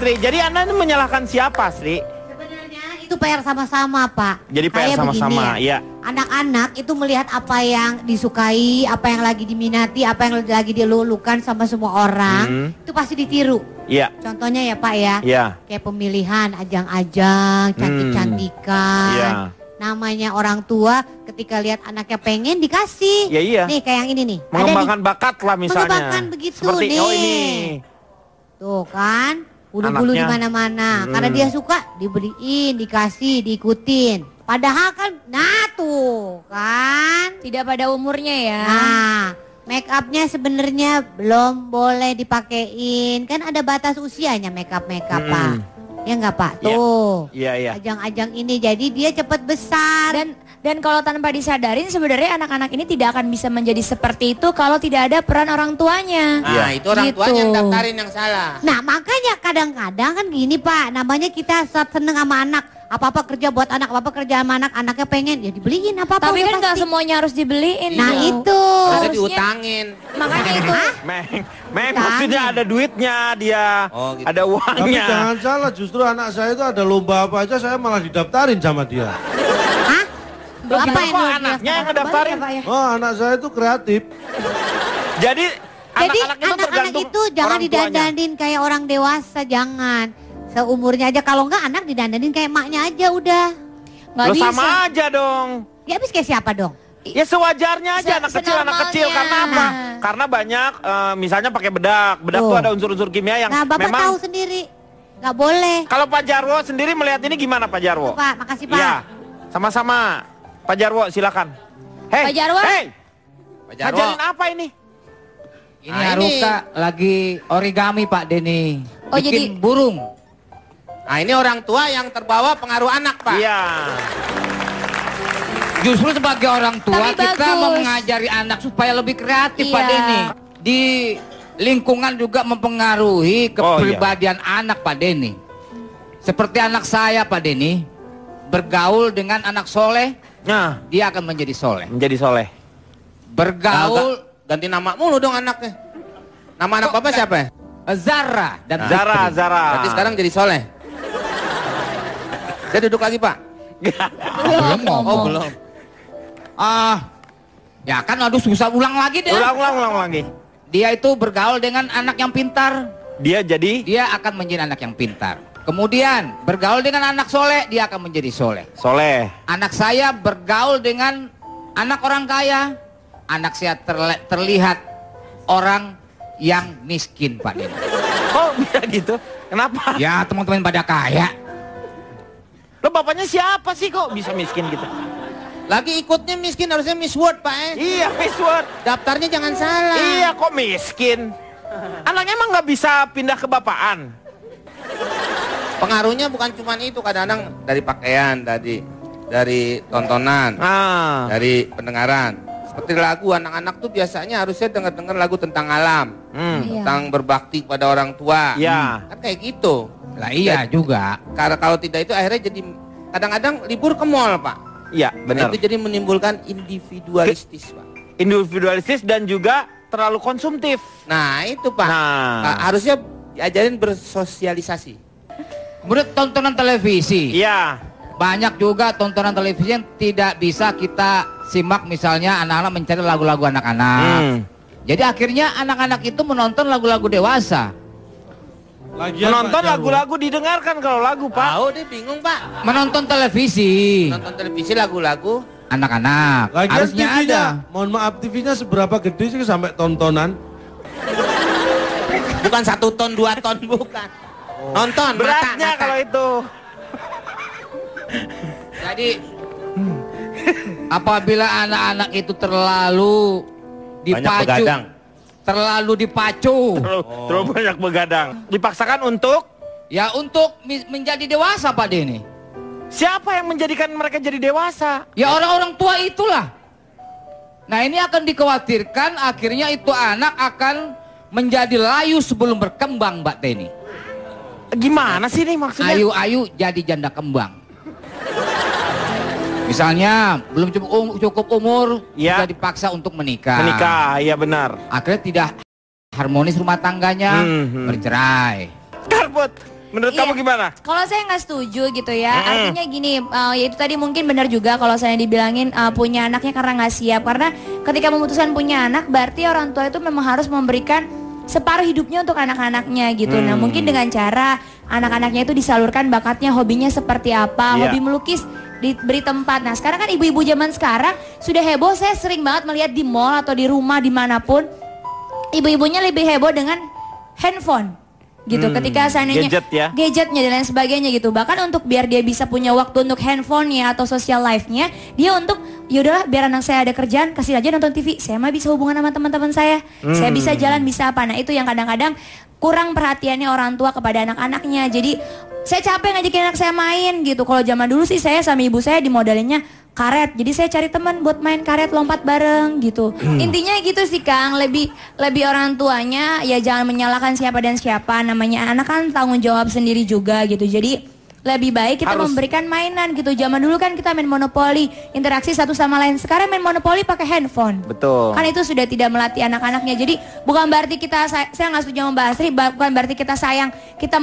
Sri. Jadi Anda menyalahkan siapa, Sri? Sebenarnya itu PR sama-sama, Pak. Jadi PR sama-sama, ya. Anak-anak itu melihat apa yang disukai, apa yang lagi diminati, apa yang lagi dilulukan sama semua orang, itu pasti ditiru. Iya. Contohnya ya, Pak ya. Iya. Kayak pemilihan, ajang-ajang, cantik-cantikan. Iya. Namanya orang tua ketika lihat anaknya pengen dikasih. Ya, iya. Nih kayak yang ini nih. Mengembangkan bakat lah misalnya. Mengembangkan begitu seperti, nih. Oh ini. Tuh kan, bulu-bulu di mana-mana. Karena dia suka dibeliin, dikasih, diikutin. Padahal kan, nah tuh kan. Tidak pada umurnya ya. Nah, make upnya sebenarnya belum boleh dipakein. Kan ada batas usianya make up Pak. Ya enggak Pak? Tuh. Iya. Ajang-ajang ini jadi dia cepat besar. Dan kalau tanpa disadarin sebenarnya anak-anak ini tidak akan bisa menjadi seperti itu kalau tidak ada peran orang tuanya. Nah, itu orang tuanya yang daftarin yang salah. Nah, makanya kadang-kadang kan gini Pak, namanya kita seneng sama anak. Apa-apa kerja buat anak, apa-apa kerja sama anak, anaknya pengen ya dibeliin apa-apa. Tapi kan gak semuanya harus dibeliin. Nah itu. Harusnya diutangin. Makanya itu. Meng, maksudnya ada duitnya dia. Oh, gitu. Ada uangnya. Tapi jangan salah, justru anak saya itu ada lomba apa aja saya malah didaftarin sama dia. Hah? Apa yang anaknya yang ngedaftarin? Oh, anak saya itu kreatif. Jadi anak-anak anak-anak itu jangan didandanin kayak orang dewasa, jangan. Seumurnya aja, kalau enggak anak didandanin kayak emaknya aja udah. Nggak bisa. Sama aja dong. Ya habis kayak siapa dong? Ya sewajarnya aja anak kecil. Karena apa? Karena banyak misalnya pakai bedak. Bedak tuh ada unsur-unsur kimia yang Bapak memang tahu sendiri. Nggak boleh. Kalau Pak Jarwo sendiri melihat ini gimana Pak Jarwo? Pak, makasih Pak. Iya, sama-sama. Pak Jarwo silakan. Hei, Pak Jarwo. Hei, Pak Jarwo. ngajarin apa ini? Ini Haruka lagi origami Pak Denny. Oh, bikin jadi burung. Nah, ini orang tua yang terbawa pengaruh anak, Pak. Iya. Justru sebagai orang tua Tapi kita bagus. mau mengajari anak supaya lebih kreatif Pak Iya. Denny. Di lingkungan juga mempengaruhi kepribadian anak Pak Denny. Seperti anak saya Pak Denny, bergaul dengan anak soleh, Nah, dia akan menjadi soleh. menjadi soleh. Bergaul Ganti nama mulu dong anaknya. Nama anak Bapak siapa ya? Zara dan Zara. Berarti sekarang jadi soleh. Saya duduk lagi, Pak. belum ngomong. Oh, belum. Ya kan aduh susah ulang lagi deh. Ulang lagi. Dia itu bergaul dengan anak yang pintar. Dia jadi Dia akan menjadi anak yang pintar. Kemudian bergaul dengan anak soleh, dia akan menjadi soleh. soleh. Anak saya bergaul dengan anak orang kaya. Anak saya terlihat orang yang miskin Pak Denny. Oh, bisa gitu. Kenapa? Ya teman-teman pada kaya. Lo bapaknya siapa sih kok bisa miskin gitu? Lagi ikutnya miskin, harusnya Miss World, Pak. Iya, Miss World. Daftarnya jangan salah. Iya, kok miskin? Anaknya emang nggak bisa pindah ke bapaan? Pengaruhnya bukan cuma itu, kadang-kadang dari pakaian, dari tontonan, dari pendengaran. Seperti lagu, anak-anak tuh biasanya harusnya dengar lagu tentang alam, tentang berbakti kepada orang tua. Iya. Kan kayak gitu. Lah iya juga. Karena kalau tidak itu akhirnya jadi kadang-kadang libur ke mall, Pak. Iya, benar. Itu jadi menimbulkan individualistis, Pak. Individualistis dan juga terlalu konsumtif. Nah, itu, Pak. Nah. Harusnya diajarin bersosialisasi. Kemudian tontonan televisi. Iya. Banyak juga tontonan televisi yang tidak bisa kita simak, misalnya anak-anak mencari lagu-lagu anak-anak. Jadi akhirnya anak-anak itu menonton lagu-lagu dewasa. Menonton lagu-lagu didengarkan kalau lagu, Pak. Tahu deh, bingung, Pak. Menonton televisi. Nonton televisi lagu-lagu anak-anak. Lagian Harusnya TV-nya, ada. mohon maaf TV-nya seberapa gede sih sampai tontonan? bukan 1 ton 2 ton bukan. Nonton Beratnya mata. kalau itu. Jadi apabila anak-anak itu terlalu dipacu, terlalu dipacu, terlalu banyak begadang, dipaksakan untuk menjadi dewasa Pak Denny. Siapa yang menjadikan mereka jadi dewasa? Ya orang-orang tua itulah. Nah ini akan dikhawatirkan akhirnya itu anak akan menjadi layu sebelum berkembang Mbak Denny. Gimana sih nih maksudnya? Ayu-ayu jadi janda kembang. Misalnya belum cukup umur, sudah dipaksa untuk menikah. Menikah, iya benar. Akhirnya tidak harmonis rumah tangganya, bercerai. Karpot, menurut kamu gimana? Kalau saya nggak setuju gitu ya. Artinya gini, ya itu tadi mungkin benar juga kalau saya dibilangin punya anaknya karena nggak siap. Karena ketika memutuskan punya anak, berarti orang tua itu memang harus memberikan separuh hidupnya untuk anak-anaknya gitu. Nah mungkin dengan cara anak-anaknya itu disalurkan bakatnya, hobinya seperti apa, hobi melukis diberi tempat. Nah sekarang kan ibu-ibu zaman sekarang sudah heboh. Saya sering banget melihat di mall atau di rumah dimanapun, ibu-ibunya lebih heboh dengan handphone gitu. Ketika seandainya gadgetnya dan lain sebagainya gitu. Bahkan untuk biar dia bisa punya waktu untuk handphonenya atau social life-nya, dia untuk yaudahlah biar anak saya ada kerjaan, kasih aja nonton TV. Saya mah bisa hubungan sama teman-teman saya. Saya bisa jalan, bisa apa. Nah itu yang kadang-kadang kurang perhatiannya orang tua kepada anak-anaknya. Jadi saya capek ngajakin anak saya main gitu. Kalau zaman dulu sih saya sama ibu saya dimodalinnya karet. Jadi saya cari teman buat main karet, lompat bareng gitu. Intinya gitu sih Kang, lebih orang tuanya ya jangan menyalahkan siapa dan siapa. Namanya anak kan tanggung jawab sendiri juga gitu. Jadi lebih baik kita memberikan mainan gitu. Zaman dulu kan kita main monopoli, interaksi satu sama lain. Sekarang main monopoli pakai handphone. Betul. Kan itu sudah tidak melatih anak-anaknya. Jadi bukan berarti kita, saya nggak setuju sama Mbak Asri, bukan berarti kita sayang, kita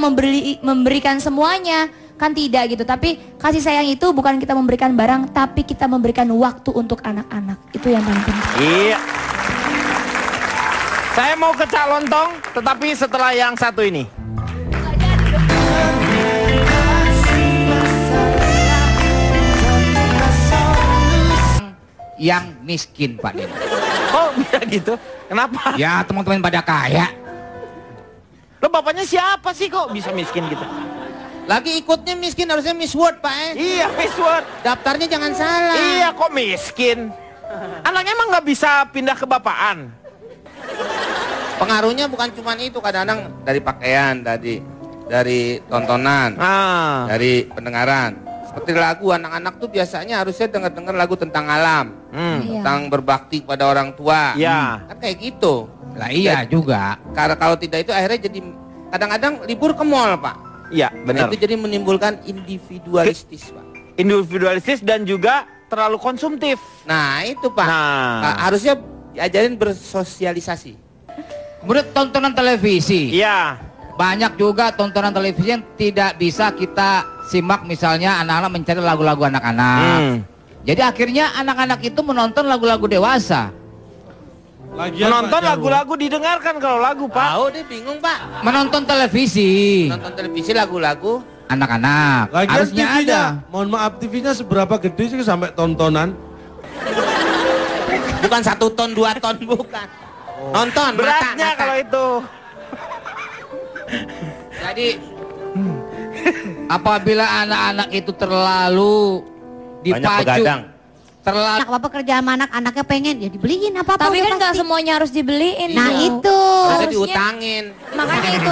memberikan semuanya. Kan tidak gitu. Tapi kasih sayang itu bukan kita memberikan barang, tapi kita memberikan waktu untuk anak-anak. Itu yang paling penting. Iya. Saya mau ke Cak Lontong, tetapi setelah yang satu ini. Yang miskin Pak Denny. Oh bisa gitu? Kenapa? Ya teman-teman pada kaya. Lo bapaknya siapa sih kok bisa miskin gitu? Lagi ikutnya miskin, harusnya Miss World Pak. Iya Miss World. Daftarnya jangan salah. Iya kok miskin? Anaknya emang nggak bisa pindah ke bapaan? Pengaruhnya bukan cuma itu, kadang-kadang dari pakaian, dari tontonan, dari pendengaran. Seperti lagu, anak-anak tuh biasanya harusnya dengar lagu tentang alam, tentang berbakti pada orang tua. Kan kayak gitu. Lah iya juga. Karena kalau tidak itu akhirnya jadi kadang-kadang libur ke mall Pak. Iya benar. Itu jadi menimbulkan individualistis Pak. Individualistis dan juga terlalu konsumtif. Nah itu Pak. Harusnya diajarin bersosialisasi. Kemudian tontonan televisi. Iya. Banyak juga tontonan televisi yang tidak bisa kita simak, misalnya anak-anak mencari lagu-lagu anak-anak. Jadi akhirnya anak-anak itu menonton lagu-lagu dewasa. Menonton lagu-lagu didengarkan kalau lagu Pak. Tahu dia bingung Pak. Menonton televisi. Nonton televisi lagu-lagu anak-anak. Harusnya ada. Mohon maaf, TV-nya seberapa gede sih sampai tontonan? Bukan 1 ton, 2 ton, bukan. Nonton beratnya mata. Kalau itu. Jadi apabila anak-anak itu terlalu dipacu, terlalu apa kerja sama anak-anaknya pengen ya dibeliin apa-apa. Tapi kan nggak semuanya harus dibeliin. Nah itu harusnya diutangin. Makanya itu.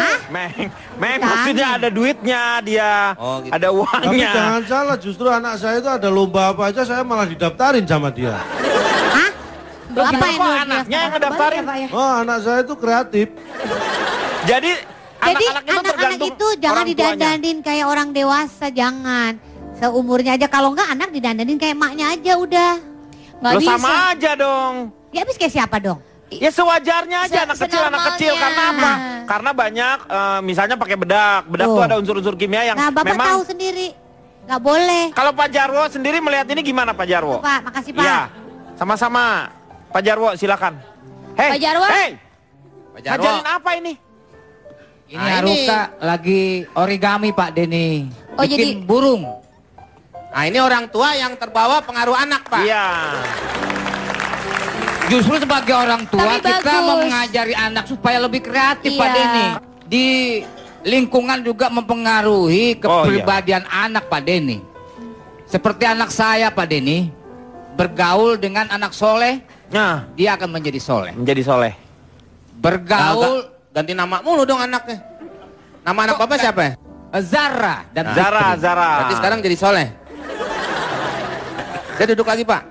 Meng maksudnya ada duitnya dia, gitu. Ada uangnya. Tapi jangan salah, justru anak saya itu ada lomba apa aja saya malah didaftarin sama dia. Hah? Apa yang anaknya yang ngedaftarin? Oh anak saya itu kreatif. Jadi anak-anak itu jangan didandanin kayak orang dewasa, jangan. Seumurnya aja, kalau enggak anak didandanin kayak maknya aja udah. Nggak bisa. Sama aja dong. Ya habis kayak siapa dong? Ya sewajarnya aja anak kecil. Karena apa? Karena banyak misalnya pakai bedak. Bedak tuh ada unsur-unsur kimia yang Nah Bapak memang tahu sendiri. Nggak boleh. Kalau Pak Jarwo sendiri melihat ini gimana Pak Jarwo? Pak, makasih Pak. Iya, sama-sama. Pak Jarwo silakan. Pak Jarwo. Pak Jarwo. Ngajarin apa ini? Ini Haruka lagi origami Pak Denny. Oh, bikin jadi burung. Nah ini orang tua yang terbawa pengaruh anak Pak. Iya. Justru sebagai orang tua Tapi kita bagus. mau mengajari anak supaya lebih kreatif Pak Iya. Denny. Di lingkungan juga mempengaruhi kepribadian anak Pak Denny. Seperti anak saya Pak Denny, bergaul dengan anak soleh, Nah, dia akan menjadi soleh. menjadi soleh. Bergaul Ganti nama mulu dong anaknya. Nama anak Bapak siapa ya? Zara dan Zara. Berarti sekarang jadi soleh. Saya duduk lagi Pak.